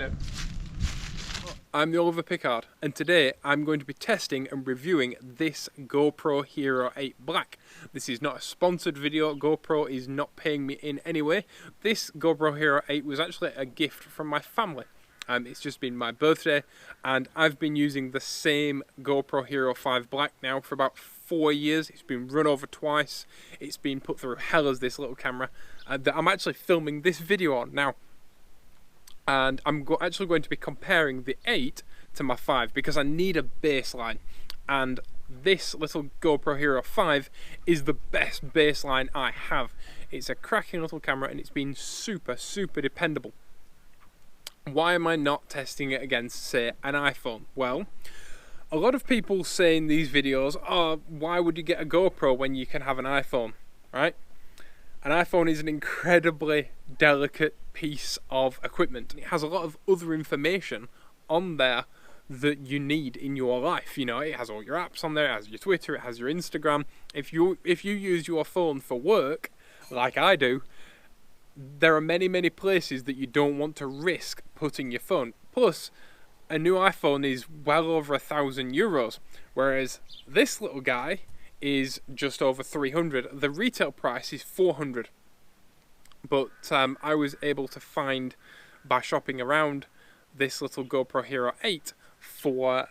Hello. I'm the theoliverpickard, and today I'm going to be testing and reviewing this GoPro Hero 8 Black. This is not a sponsored video. GoPro is not paying me in any way. This GoPro Hero 8 was actually a gift from my family. It's just been my birthday, and I've been using the same GoPro Hero 5 Black now for about 4 years. It's been run over twice. It's been put through hell as this little camera that I'm actually filming this video on now. And I'm actually going to be comparing the 8 to my 5 because I need a baseline, and this little GoPro Hero 5 is the best baseline I have. It's a cracking little camera and it's been super dependable. Why am I not testing it against, say, an iPhone? Well, a lot of people say in these videos, oh, why would you get a GoPro when you can have an iPhone, right? An iPhone is an incredibly delicate piece of equipment. It has a lot of other information on there that you need in your life. You know, it has all your apps on there, it has your Twitter, it has your Instagram. If you use your phone for work, like I do, there are many places that you don't want to risk putting your phone. Plus, a new iPhone is well over €1,000, whereas this little guy is just over 300. The retail price is 400. But I was able to find, by shopping around, this little GoPro Hero 8 for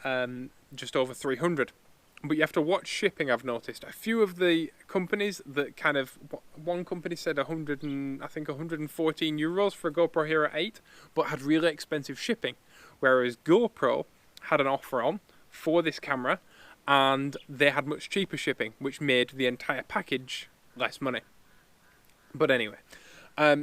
just over 300. But you have to watch shipping, I've noticed. A few of the companies that kind of, one company said 114 euros for a GoPro Hero 8, but had really expensive shipping. Whereas GoPro had an offer on for this camera, and they had much cheaper shipping, which made the entire package less money. But anyway,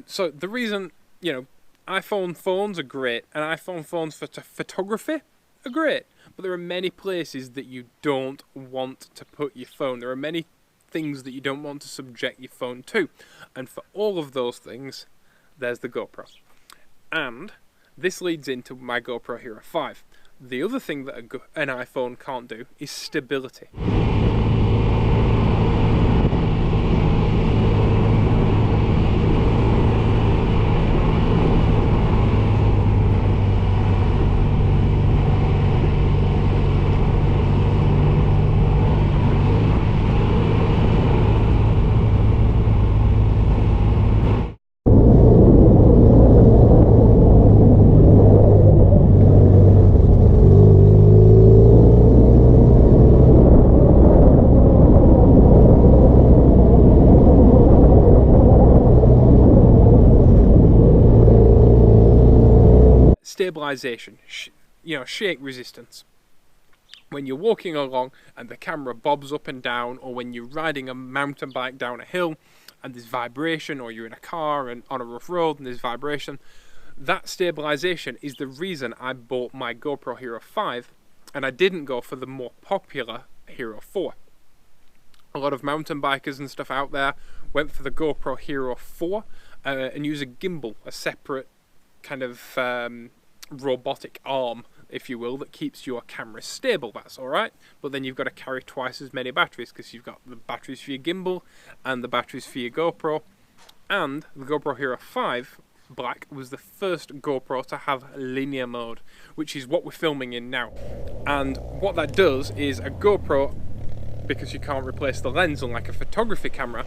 so the reason, you know, iPhone phones are great, and iPhone phones for photography are great, but there are many places that you don't want to put your phone. There are many things that you don't want to subject your phone to, and for all of those things, there's the GoPro. And this leads into my GoPro Hero 5. The other thing that an iPhone can't do is stability. Stabilization, shake resistance. When you're walking along and the camera bobs up and down, or when you're riding a mountain bike down a hill and there's vibration, or you're in a car and on a rough road and there's vibration, that stabilization is the reason I bought my GoPro Hero 5 and I didn't go for the more popular Hero 4. A lot of mountain bikers and stuff out there went for the GoPro Hero 4 and use a gimbal, a separate kind of robotic arm, if you will, that keeps your camera stable. That's alright, but then you've got to carry twice as many batteries because you've got the batteries for your gimbal and the batteries for your GoPro. And the GoPro Hero 5 Black was the first GoPro to have linear mode, which is what we're filming in now. And what that does is a GoPro, because you can't replace the lens unlike a photography camera,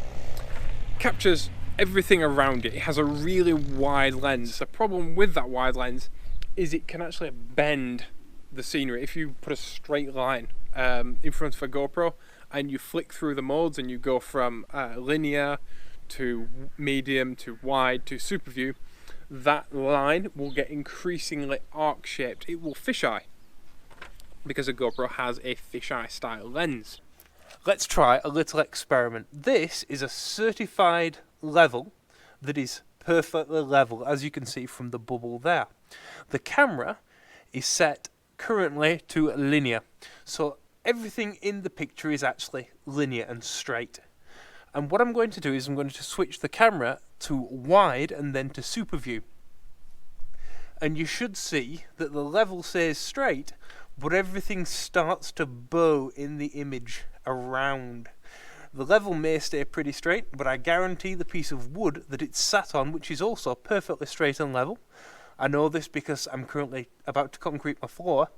captures everything around it. It has a really wide lens. The problem with that wide lens is it can actually bend the scenery. If you put a straight line in front of a GoPro and you flick through the modes and you go from linear to medium to wide to super view, that line will get increasingly arc shaped. It will fisheye because a GoPro has a fisheye style lens. Let's try a little experiment. This is a certified level that is perfectly level, as you can see from the bubble there. The camera is set currently to linear, so everything in the picture is actually linear and straight. And what I'm going to do is I'm going to switch the camera to wide and then to super view. And you should see that the level says straight, but everything starts to bow in the image around. The level may stay pretty straight, but I guarantee the piece of wood that it's sat on, which is also perfectly straight and level, I know this because I'm currently about to concrete my floor,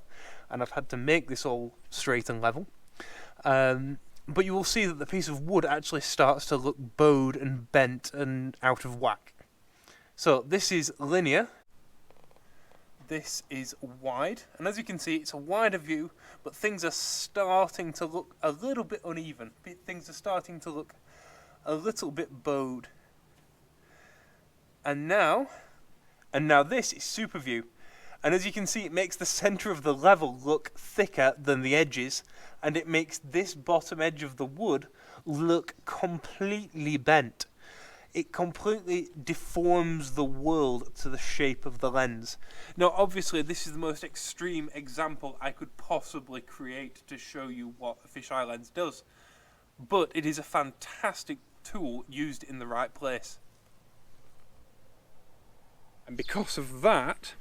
and I've had to make this all straight and level. But you will see that the piece of wood actually starts to look bowed and bent and out of whack. So this is linear. This is wide, and as you can see, it's a wider view, but things are starting to look a little bit uneven. Things are starting to look a little bit bowed. And now this is super view. And as you can see, it makes the center of the level look thicker than the edges, and it makes this bottom edge of the wood look completely bent. It completely deforms the world to the shape of the lens. Now, obviously, this is the most extreme example I could possibly create to show you what a fisheye lens does. But it is a fantastic tool used in the right place. And because of that,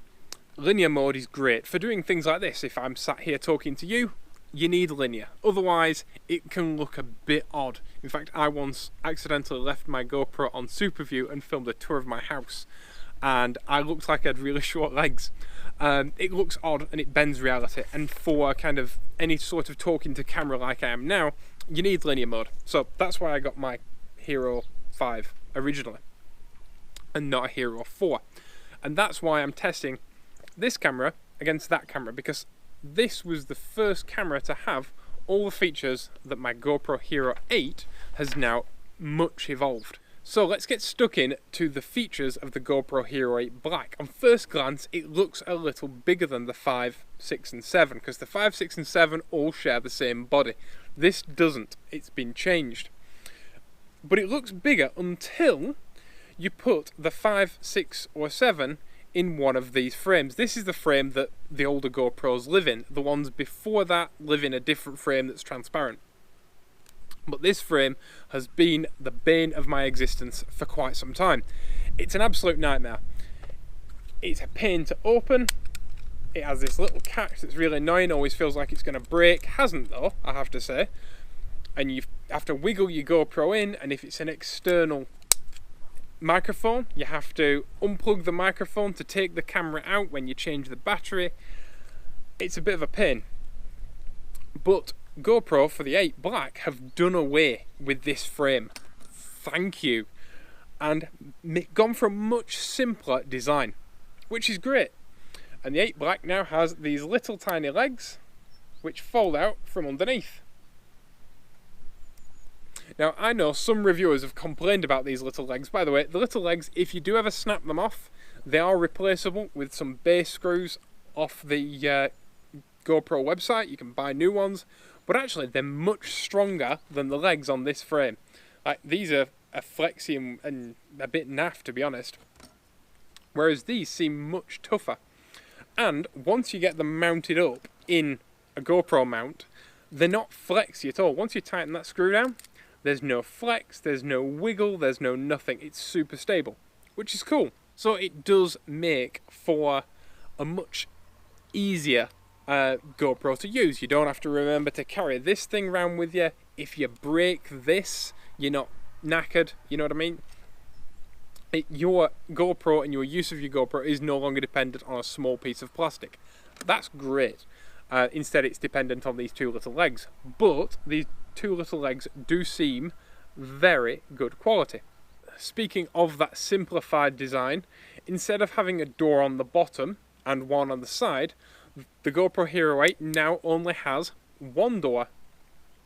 linear mode is great for doing things like this. If I'm sat here talking to you, you need linear. Otherwise, it can look a bit odd. In fact, I once accidentally left my GoPro on super view and filmed a tour of my house, and I looked like I had really short legs. It looks odd and it bends reality, and for kind of any sort of talking to camera like I am now, you need linear mode. So that's why I got my Hero 5 originally and not a Hero 4. And that's why I'm testing this camera against that camera, because this was the first camera to have all the features that my GoPro Hero 8 has now much evolved. So let's get stuck in to the features of the GoPro Hero 8 Black. On first glance, it looks a little bigger than the 5, 6 and 7, because the 5, 6 and 7 all share the same body. This doesn't. It's been changed. But it looks bigger until you put the 5, 6 or 7 in one of these frames. This is the frame that the older GoPros live in. The ones before that live in a different frame that's transparent. But this frame has been the bane of my existence for quite some time. It's an absolute nightmare. It's a pain to open. It has this little catch that's really annoying, always feels like it's going to break. Hasn't though, I have to say. And you have to wiggle your GoPro in, and if it's an external microphone, you have to unplug the microphone to take the camera out when you change the battery. It's a bit of a pain. But GoPro for the 8 Black have done away with this frame. Thank you. And gone for a much simpler design, which is great. And the 8 Black now has these little tiny legs which fold out from underneath. Now, I know some reviewers have complained about these little legs. By the way, the little legs, if you do ever snap them off, they are replaceable with some base screws off the GoPro website. You can buy new ones, but actually they're much stronger than the legs on this frame. Like, these are flexy and a bit naff, to be honest, whereas these seem much tougher. And once you get them mounted up in a GoPro mount, they're not flexy at all. Once you tighten that screw down, there's no flex, there's no wiggle, there's no nothing. It's super stable, which is cool. So it does make for a much easier GoPro to use. You don't have to remember to carry this thing around with you. If you break this, you're not knackered, you know what I mean? Your GoPro and your use of your GoPro is no longer dependent on a small piece of plastic. That's great. Instead, it's dependent on these two little legs. But these two little legs do seem very good quality. Speaking of that simplified design, instead of having a door on the bottom and one on the side, the GoPro Hero 8 now only has one door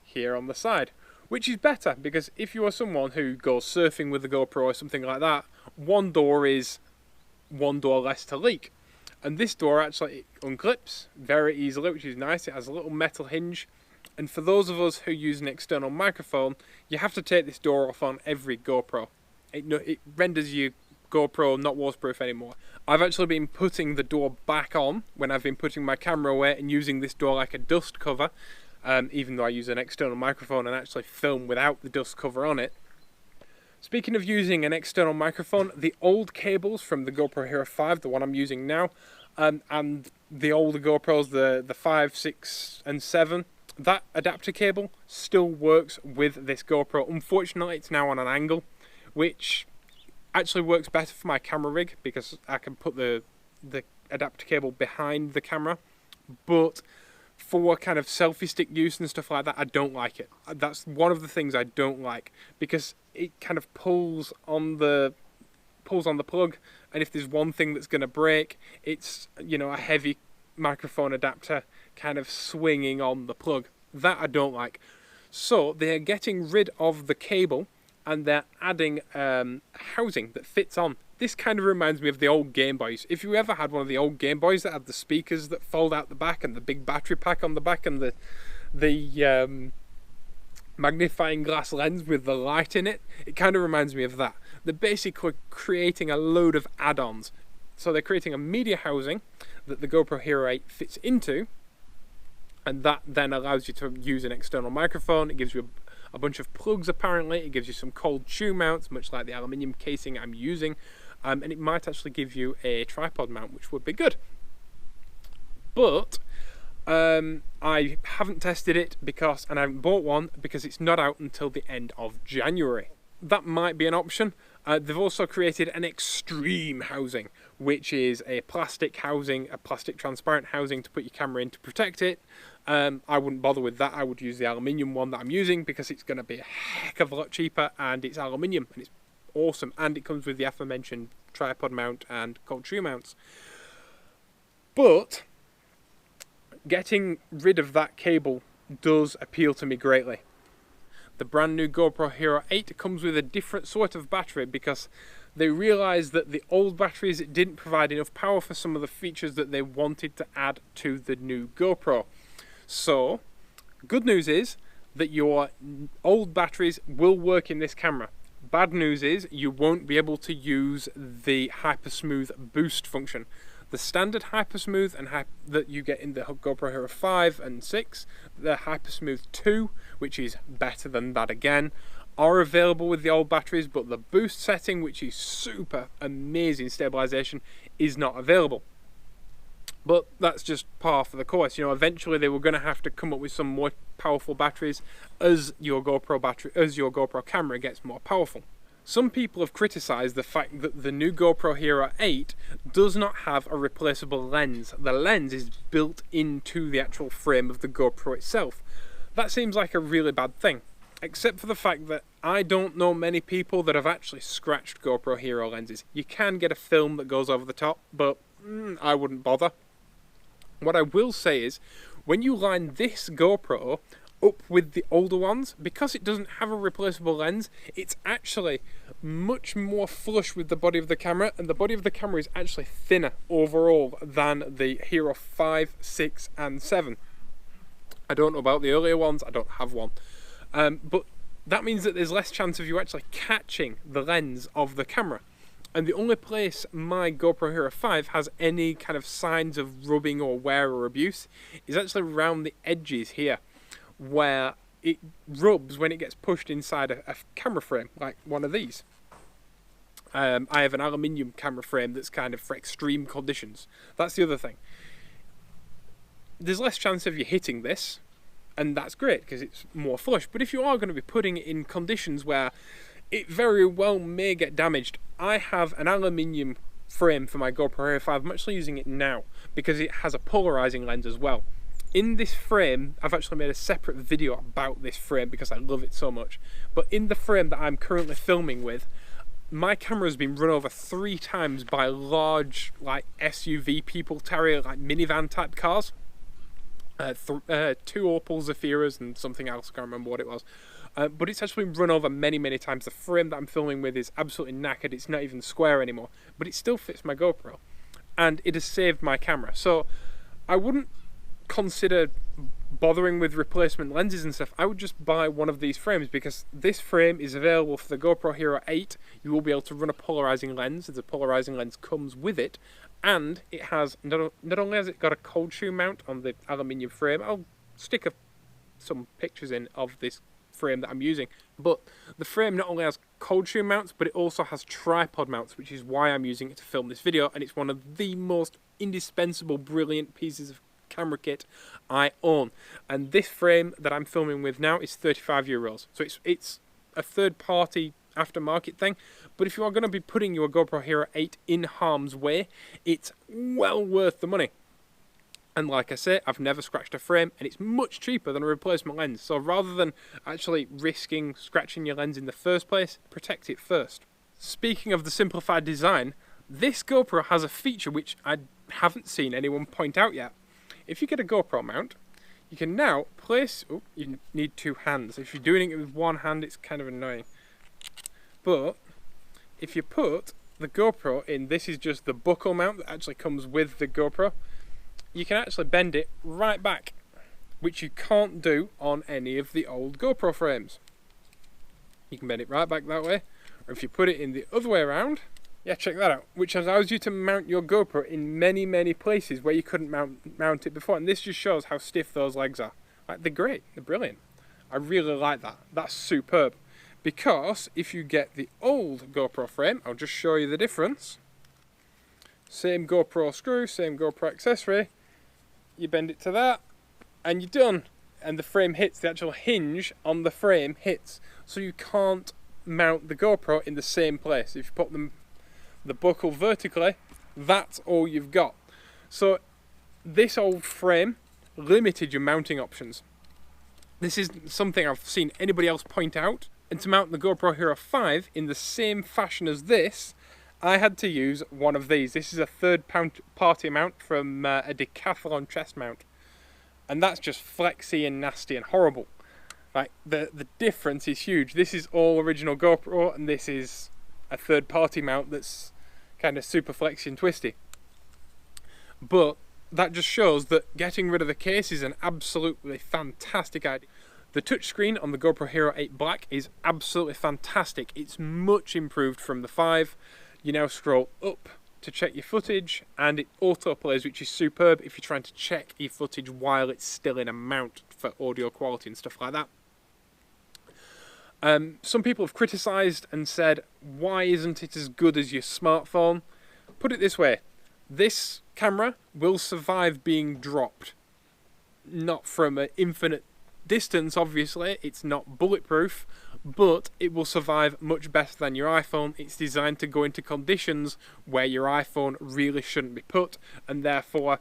here on the side, which is better, because if you are someone who goes surfing with the GoPro or something like that, one door is one door less to leak. And this door actually unclips very easily, which is nice. It has a little metal hinge. And for those of us who use an external microphone, you have to take this door off on every GoPro. It renders your GoPro not waterproof anymore. I've actually been putting the door back on when I've been putting my camera away and using this door like a dust cover, even though I use an external microphone and actually film without the dust cover on it. Speaking of using an external microphone, the old cables from the GoPro Hero 5, the one I'm using now, and the older GoPros, the 5, 6 and 7, that adapter cable still works with this GoPro. Unfortunately, it's now on an angle, which actually works better for my camera rig, because I can put the the adapter cable behind the camera, but for kind of selfie stick use and stuff like that, I don't like it. That's one of the things I don't like, because it kind of pulls on the plug, and if there's one thing that's going to break, it's, you know, a heavy microphone adapter kind of swinging on the plug. That I don't like. So they're getting rid of the cable and they're adding housing that fits on. This kind of reminds me of the old Game Boys. If you ever had one of the old Game Boys that had the speakers that fold out the back and the big battery pack on the back and the magnifying glass lens with the light in it, it kind of reminds me of that. They're basically creating a load of add-ons. So they're creating a media housing that the GoPro Hero 8 fits into, and that then allows you to use an external microphone. It gives you a bunch of plugs apparently. It gives you some cold shoe mounts, much like the aluminium casing I'm using. And it might actually give you a tripod mount, which would be good. But I haven't tested it and I haven't bought one because it's not out until the end of January. That might be an option. They've also created an extreme housing, which is a plastic housing, a plastic transparent housing to put your camera in to protect it. I wouldn't bother with that. I would use the aluminium one that I'm using because it's going to be a heck of a lot cheaper, and it's aluminium and it's awesome, and it comes with the aforementioned tripod mount and cold shoe mounts. But getting rid of that cable does appeal to me greatly. The brand new GoPro Hero 8 comes with a different sort of battery because they realised that the old batteries didn't provide enough power for some of the features that they wanted to add to the new GoPro. So, good news is that your old batteries will work in this camera. Bad news is you won't be able to use the Hypersmooth boost function. The standard Hypersmooth that you get in the GoPro Hero 5 and 6, the Hypersmooth 2, which is better than that again, are available with the old batteries, but the boost setting, which is super amazing stabilization, is not available. But that's just par for the course. You know, eventually they were going to have to come up with some more powerful batteries as your GoPro camera gets more powerful. Some people have criticised the fact that the new GoPro Hero 8 does not have a replaceable lens. The lens is built into the actual frame of the GoPro itself. That seems like a really bad thing, except for the fact that I don't know many people that have actually scratched GoPro Hero lenses. You can get a film that goes over the top, but I wouldn't bother. What I will say is, when you line this GoPro up with the older ones, because it doesn't have a replaceable lens, it's actually much more flush with the body of the camera, and the body of the camera is actually thinner overall than the Hero 5, 6 and 7. I don't know about the earlier ones, I don't have one. But that means that there's less chance of you actually catching the lens of the camera. And the only place my GoPro Hero 5 has any kind of signs of rubbing or wear or abuse is actually around the edges here, where it rubs when it gets pushed inside a camera frame, like one of these. I have an aluminium camera frame that's kind of for extreme conditions. That's the other thing. There's less chance of you hitting this, and that's great because it's more flush. But if you are going to be putting it in conditions where it very well may get damaged, I have an aluminium frame for my GoPro Hero 5. I'm actually using it now because it has a polarizing lens as well. In this frame, I've actually made a separate video about this frame because I love it so much. But in the frame that I'm currently filming with, my camera has been run over 3 times by large, like SUV people carrier, like minivan type cars. 2 Opel Zafiras and something else, I can't remember what it was. But it's actually been run over many, many times. The frame that I'm filming with is absolutely knackered. It's not even square anymore. But it still fits my GoPro. And it has saved my camera. So I wouldn't consider bothering with replacement lenses and stuff. I would just buy one of these frames because this frame is available for the GoPro Hero 8. You will be able to run a polarizing lens. The polarizing lens comes with it. And it has, not only has it got a cold shoe mount on the aluminium frame, I'll stick some pictures in of this frame that I'm using, but the frame not only has cold shoe mounts, but it also has tripod mounts, which is why I'm using it to film this video, and it's one of the most indispensable, brilliant pieces of camera kit I own. And this frame that I'm filming with now is €35, so it's a third-party aftermarket thing, But if you are going to be putting your GoPro Hero 8 in harm's way, it's well worth the money. And like I say, I've never scratched a frame, and it's much cheaper than a replacement lens. So rather than actually risking scratching your lens in the first place, protect it first. Speaking of the simplified design, this GoPro has a feature which I haven't seen anyone point out yet. If you get a GoPro mount, you can now place... Oh, you need two hands. If you're doing it with one hand, it's kind of annoying. But if you put the GoPro in, this is just the buckle mount that actually comes with the GoPro, you can actually bend it right back, which you can't do on any of the old GoPro frames. You can bend it right back that way, or if you put it in the other way around, yeah, check that out, which allows you to mount your GoPro in many, many places where you couldn't mount it before, and this just shows how stiff those legs are. Like, they're great, they're brilliant. I really like that. That's superb. Because if you get the old GoPro frame, I'll just show you the difference. Same GoPro screw, same GoPro accessory. You bend it to that, and you're done. And the frame hits, the actual hinge on the frame hits. So you can't mount the GoPro in the same place. If you put the buckle vertically, that's all you've got. So this old frame limited your mounting options. This is something I've seen anybody else point out. And to mount the GoPro Hero 5 in the same fashion as this, I had to use one of these. This is a third-party mount from a Decathlon chest mount. And that's just flexy and nasty and horrible. Like, the difference is huge. This is all original GoPro, and this is a third-party mount that's kind of super flexy and twisty. But that just shows that getting rid of the case is an absolutely fantastic idea. The touchscreen on the GoPro Hero 8 Black is absolutely fantastic. It's much improved from the 5. You now scroll up to check your footage, and it autoplays, which is superb if you're trying to check your footage while it's still in a mount for audio quality and stuff like that. Some people have criticised and said, why isn't it as good as your smartphone? Put it this way, this camera will survive being dropped. Not from an infinite distance, obviously, it's not bulletproof, but it will survive much better than your iPhone. It's designed to go into conditions where your iPhone really shouldn't be put, and therefore,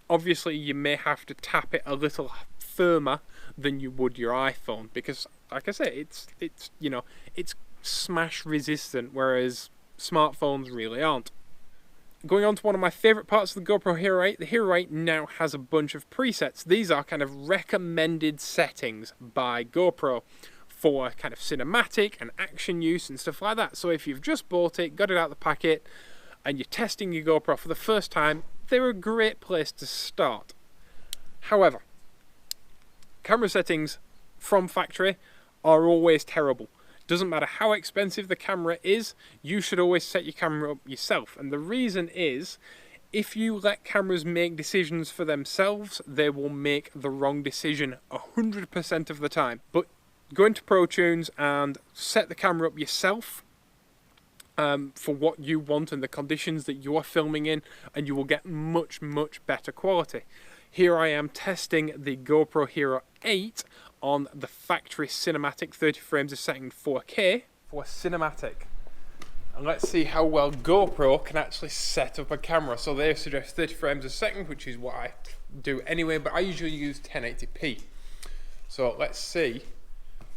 obviously, you may have to tap it a little firmer than you would your iPhone, because, like I say, it's smash resistant, whereas smartphones really aren't. Going on to one of my favourite parts of the GoPro Hero 8, the Hero 8 now has a bunch of presets. These are kind of recommended settings by GoPro for kind of cinematic and action use and stuff like that. So if you've just bought it, got it out of the packet, and you're testing your GoPro for the first time, they're a great place to start. However, camera settings from factory are always terrible. Doesn't matter how expensive the camera is, you should always set your camera up yourself. And the reason is, if you let cameras make decisions for themselves, they will make the wrong decision 100% of the time. But go into Pro Tunes and set the camera up yourself for what you want and the conditions that you are filming in, and you will get much, much better quality. Here I am testing the GoPro Hero 8 on the factory cinematic 30 frames a second 4K for cinematic. And let's see how well GoPro can actually set up a camera. So they suggest 30 frames a second, which is what I do anyway, but I usually use 1080p. So let's see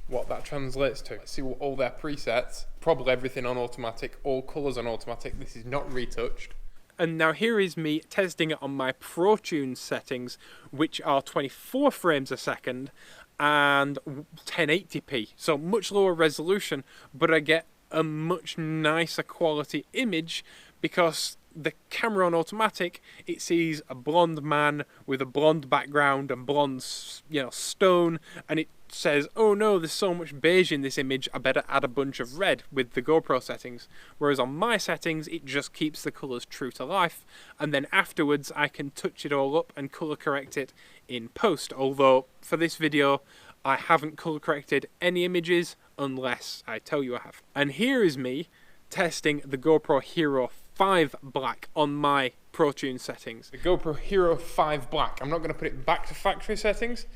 what that translates to. Let's see what all their presets, probably everything on automatic, all colours on automatic. This is not retouched. And now here is me testing it on my Pro Tunes settings, which are 24 frames a second and 1080p. So much lower resolution, but I get a much nicer quality image because the camera on automatic, it sees a blonde man with a blonde background and blonde, stone, and it says, oh no, there's so much beige in this image, I better add a bunch of red with the GoPro settings. Whereas on my settings, it just keeps the colours true to life, and then afterwards I can touch it all up and colour correct it in post. Although for this video, I haven't colour corrected any images unless I tell you I have. And here is me testing the GoPro Hero 5 Black on my Pro Tunes settings. The GoPro Hero 5 Black. I'm not going to put it back to factory settings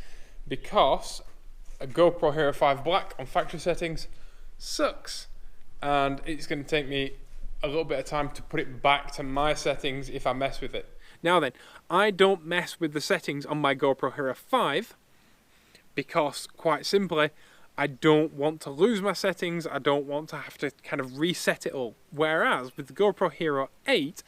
because a GoPro Hero 5 Black on factory settings sucks. and it's going to take me a little bit of time to put it back to my settings if I mess with it. Now then, I don't mess with the settings on my GoPro Hero 5 because, quite simply, I don't want to lose my settings. I don't want to have to kind of reset it all. Whereas with the GoPro Hero 8,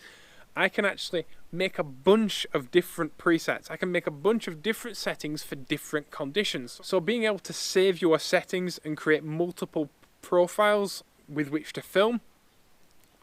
I can actually make a bunch of different presets. I can make a bunch of different settings for different conditions. So being able to save your settings and create multiple profiles with which to film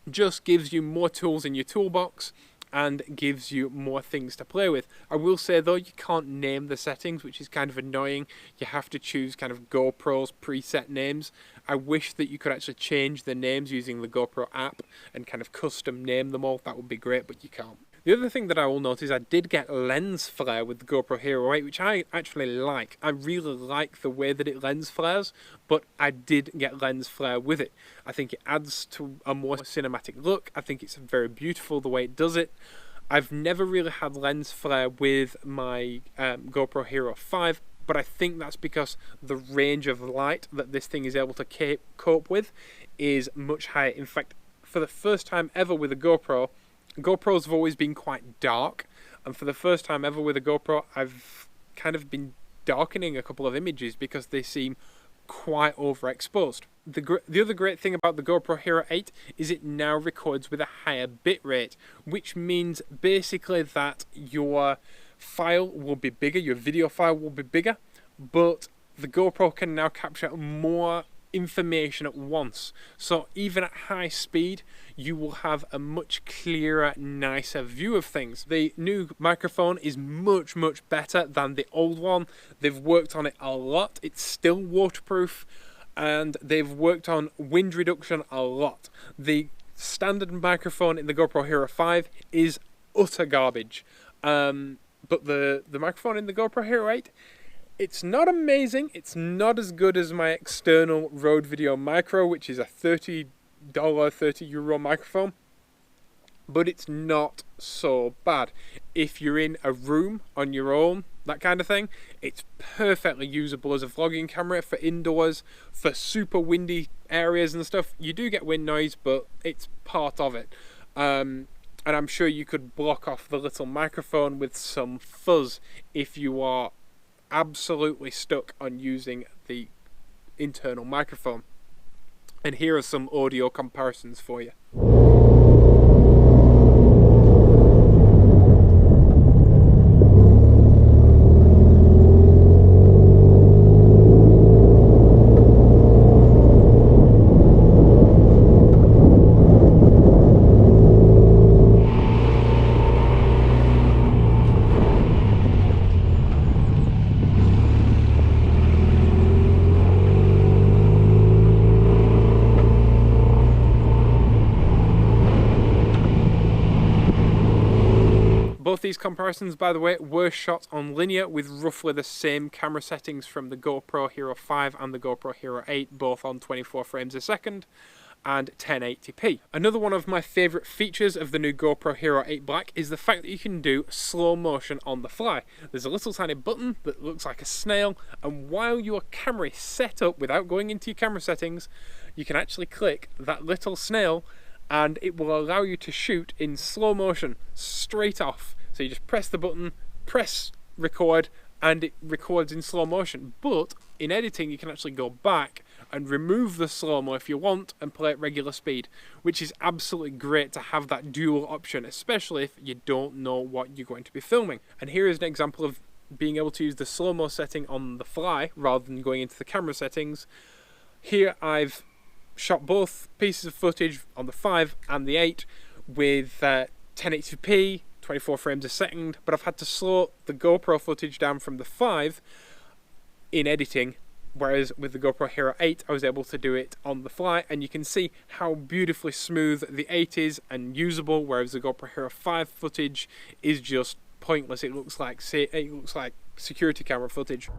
just gives you more tools in your toolbox and gives you more things to play with. I will say though, you can't name the settings, which is kind of annoying. You have to choose kind of GoPro's preset names. I wish that you could actually change the names using the GoPro app and kind of custom name them all. That would be great, but you can't. The other thing that I will notice, I did get lens flare with the GoPro Hero 8, which I actually like. I really like the way that it lens flares, but I did get lens flare with it. I think it adds to a more cinematic look. I think it's very beautiful the way it does it. I've never really had lens flare with my GoPro Hero 5, but I think that's because the range of light that this thing is able to cope with is much higher. In fact, for the first time ever with a GoPros have always been quite dark, and for the first time ever with a GoPro, I've kind of been darkening a couple of images because they seem quite overexposed. The other great thing about the GoPro Hero 8 is it now records with a higher bitrate, which means basically that your file will be bigger, your video file will be bigger, but the GoPro can now capture more information at once. So even at high speed, you will have a much clearer, nicer view of things. The new microphone is much better than the old one. They've worked on it a lot. It's still waterproof, and they've worked on wind reduction a lot. The standard microphone in the GoPro Hero 5 is utter garbage, but the microphone in the GoPro Hero 8, it's not amazing. It's not as good as my external Rode Video Micro, which is a $30, €30 microphone, but it's not so bad. If you're in a room on your own, that kind of thing, it's perfectly usable as a vlogging camera for indoors, for super windy areas and stuff. You do get wind noise, but it's part of it. And I'm sure you could block off the little microphone with some fuzz if you are absolutely stuck on using the internal microphone. And here are some audio comparisons for you. Both these comparisons, by the way, were shot on linear with roughly the same camera settings from the GoPro Hero 5 and the GoPro Hero 8, both on 24 frames a second and 1080p. Another one of my favourite features of the new GoPro Hero 8 Black is the fact that you can do slow motion on the fly. There's a little tiny button that looks like a snail, and while your camera is set up without going into your camera settings, you can actually click that little snail and it will allow you to shoot in slow motion straight off. So you just press the button, press record, and it records in slow motion. But in editing, you can actually go back and remove the slow-mo if you want and play at regular speed, which is absolutely great to have that dual option, especially if you don't know what you're going to be filming. And here is an example of being able to use the slow-mo setting on the fly rather than going into the camera settings. Here I've shot both pieces of footage on the 5 and the 8 with 1080p, 24 frames a second, but I've had to slow the GoPro footage down from the 5 in editing, whereas with the GoPro Hero 8 I was able to do it on the fly, and you can see how beautifully smooth the 8 is and usable, whereas the GoPro Hero 5 footage is just pointless. It looks like security camera footage.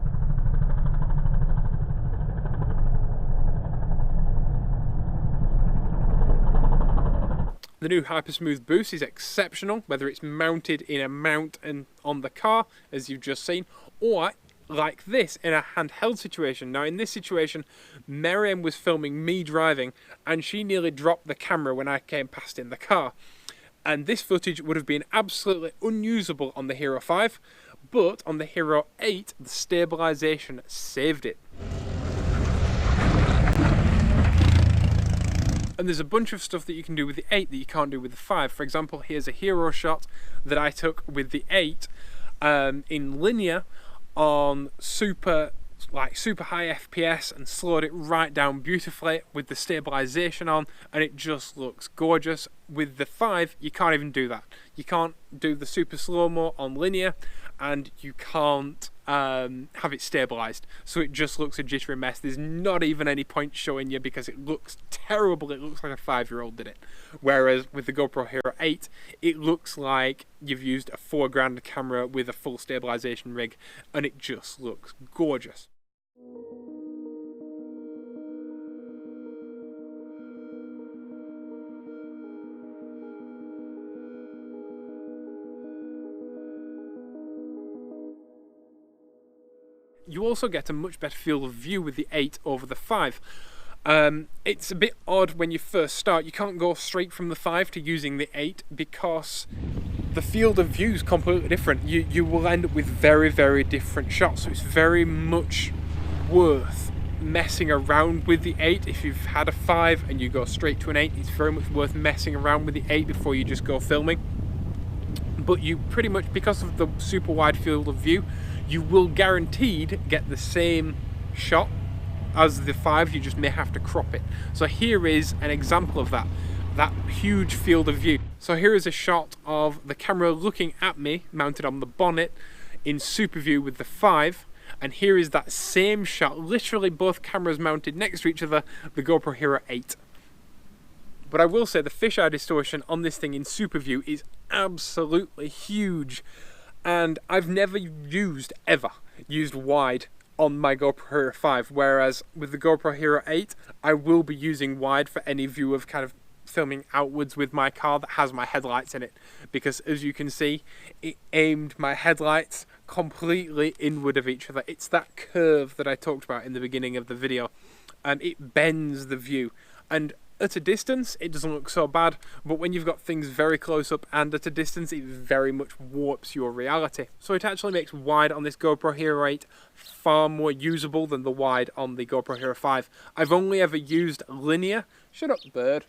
The new Hypersmooth Boost is exceptional, whether it's mounted in a mount and on the car, as you've just seen, or like this in a handheld situation. Now in this situation, Miriam was filming me driving and she nearly dropped the camera when I came past in the car. And this footage would have been absolutely unusable on the Hero 5, but on the Hero 8, the stabilization saved it. And there's a bunch of stuff that you can do with the 8 that you can't do with the 5. For example, here's a Hero shot that I took with the 8 in linear on super high FPS and slowed it right down beautifully with the stabilization on, and it just looks gorgeous. With the 5, you can't even do that. You can't do the super slow-mo on linear, and you can't have it stabilized, so it just looks a jittery mess. There's not even any point showing you because it looks terrible. It looks like a 5-year-old did it. Whereas with the GoPro Hero 8, it looks like you've used a $4,000 camera with a full stabilization rig, and it just looks gorgeous. You also get a much better field of view with the 8 over the 5. It's a bit odd when you first start. You can't go straight from the 5 to using the 8 because the field of view is completely different. You will end up with very, very different shots, so it's very much worth messing around with the 8. If you've had a 5 and you go straight to an 8, it's very much worth messing around with the 8 before you just go filming. But you pretty much, because of the super wide field of view, you will guaranteed get the same shot as the 5, you just may have to crop it. So here is an example of that huge field of view. So here is a shot of the camera looking at me, mounted on the bonnet, in super view with the 5, and here is that same shot, literally both cameras mounted next to each other, the GoPro Hero 8. But I will say the fisheye distortion on this thing in super view is absolutely huge. And I've never ever used wide on my GoPro Hero 5, whereas with the GoPro Hero 8, I will be using wide for any view of kind of filming outwards with my car that has my headlights in it. Because as you can see, it aimed my headlights completely inward of each other. It's that curve that I talked about in the beginning of the video, and it bends the view. And at a distance, it doesn't look so bad, but when you've got things very close up and at a distance, it very much warps your reality. So it actually makes wide on this GoPro Hero 8 far more usable than the wide on the GoPro Hero 5. I've only ever used linear. Shut up, bird.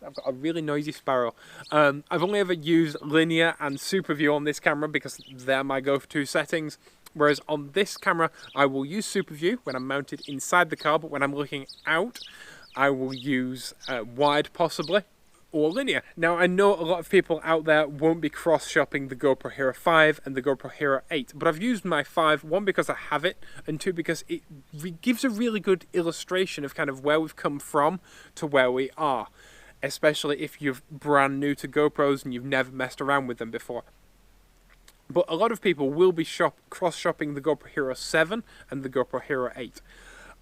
I've got a really noisy sparrow. I've only ever used linear and super view on this camera because they're my go-to settings. Whereas on this camera, I will use super view when I'm mounted inside the car, but when I'm looking out, I will use wide possibly, or linear. Now I know a lot of people out there won't be cross-shopping the GoPro Hero 5 and the GoPro Hero 8, but I've used my 5, one because I have it, and two because it gives a really good illustration of kind of where we've come from to where we are, especially if you're brand new to GoPros and you've never messed around with them before. But a lot of people will be cross-shopping the GoPro Hero 7 and the GoPro Hero 8.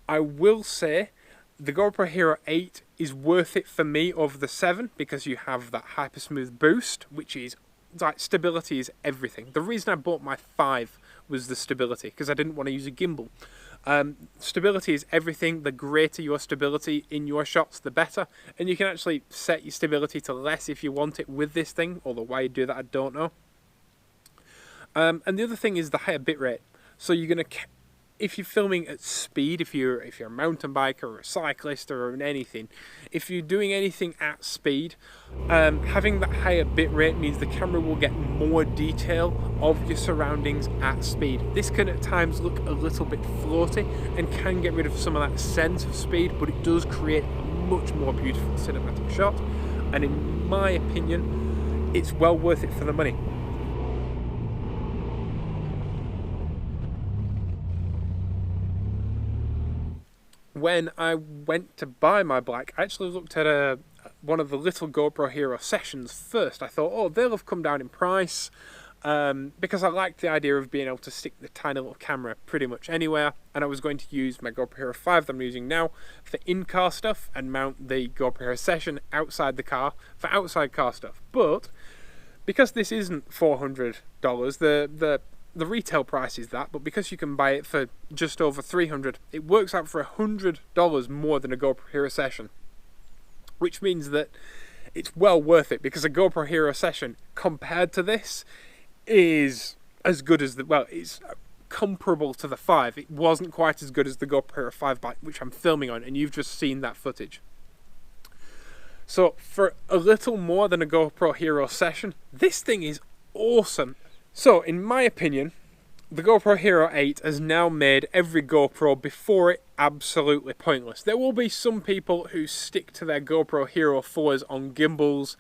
I will say the GoPro Hero 8 is worth it for me over the 7 because you have that hyper smooth boost, which is like, stability is everything. The reason I bought my 5 was the stability, because I didn't want to use a gimbal. Stability is everything. The greater your stability in your shots, the better. And you can actually set your stability to less if you want it with this thing, although why you do that I don't know. And the other thing is the higher bitrate. So you're going to, if you're filming at speed, if you're a mountain biker or a cyclist or anything, if you're doing anything at speed, having that higher bitrate means the camera will get more detail of your surroundings at speed. This can at times look a little bit floaty and can get rid of some of that sense of speed, but it does create a much more beautiful cinematic shot, and in my opinion, it's well worth it for the money. When I went to buy my bike, I actually looked at one of the little GoPro Hero Sessions first. I thought, oh, they'll have come down in price, because I liked the idea of being able to stick the tiny little camera pretty much anywhere, and I was going to use my GoPro Hero 5 that I'm using now for in-car stuff and mount the GoPro Hero Session outside the car for outside car stuff. But because this isn't $400, the the retail price is that, but because you can buy it for just over $300, it works out for $100 more than a GoPro Hero session, which means that it's well worth it, because a GoPro Hero session compared to this is as good as it's comparable to the 5. It wasn't quite as good as the GoPro Hero 5 bike, which I'm filming on, and you've just seen that footage. So for a little more than a GoPro Hero session, this thing is awesome. So in my opinion, the GoPro Hero 8 has now made every GoPro before it absolutely pointless. There will be some people who stick to their GoPro Hero 4s on gimbals,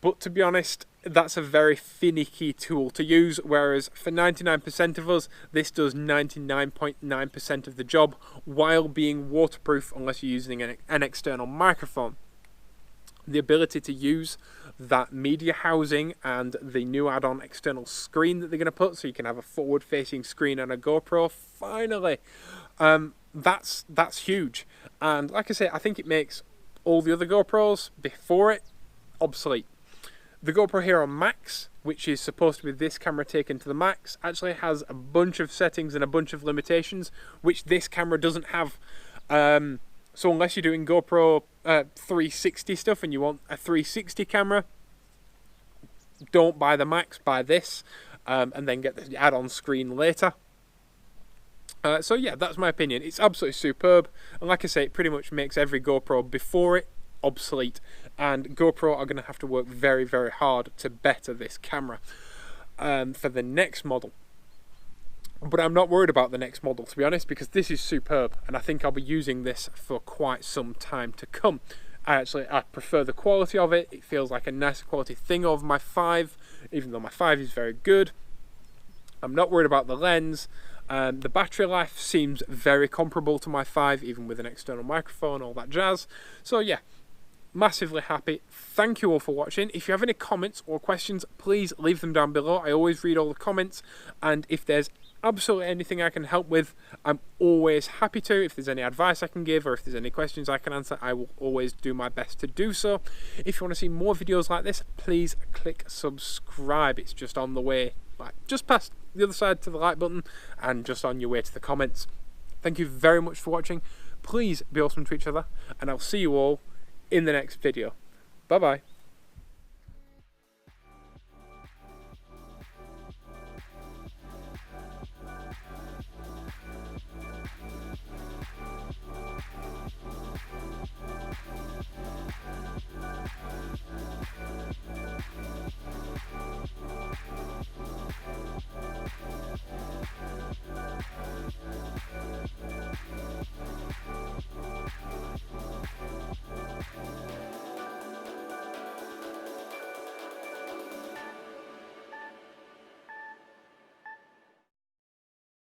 but to be honest, that's a very finicky tool to use, whereas for 99% of us, this does 99.9% of the job while being waterproof unless you're using an external microphone. The ability to use that media housing and the new add-on external screen that they're going to put, so you can have a forward-facing screen on a GoPro, finally, that's huge. And like I say, I think it makes all the other GoPros before it obsolete. The GoPro Hero Max, which is supposed to be this camera taken to the max, actually has a bunch of settings and a bunch of limitations, which this camera doesn't have. So unless you're doing GoPro 360 stuff and you want a 360 camera, don't buy the Max, buy this, and then get the add-on screen later. So yeah, that's my opinion. It's absolutely superb, and like I say, it pretty much makes every GoPro before it obsolete, and GoPro are going to have to work very, very hard to better this camera for the next model. But I'm not worried about the next model, to be honest, because this is superb, and I think I'll be using this for quite some time to come. I prefer the quality of it. It feels like a nicer quality thing over my 5, even though my 5 is very good. I'm not worried about the lens. The battery life seems very comparable to my 5, even with an external microphone, all that jazz. So yeah, massively happy. Thank you all for watching. If you have any comments or questions, please leave them down below. I always read all the comments, and if there's absolutely anything I can help with, I'm always happy to. If there's any advice I can give, or if there's any questions I can answer, I will always do my best to do so. If you want to see more videos like this, please click subscribe. It's just on the way, like just past the other side to the like button, and just on your way to the comments. Thank you very much for watching. Please be awesome to each other, and I'll see you all in the next video. Bye bye.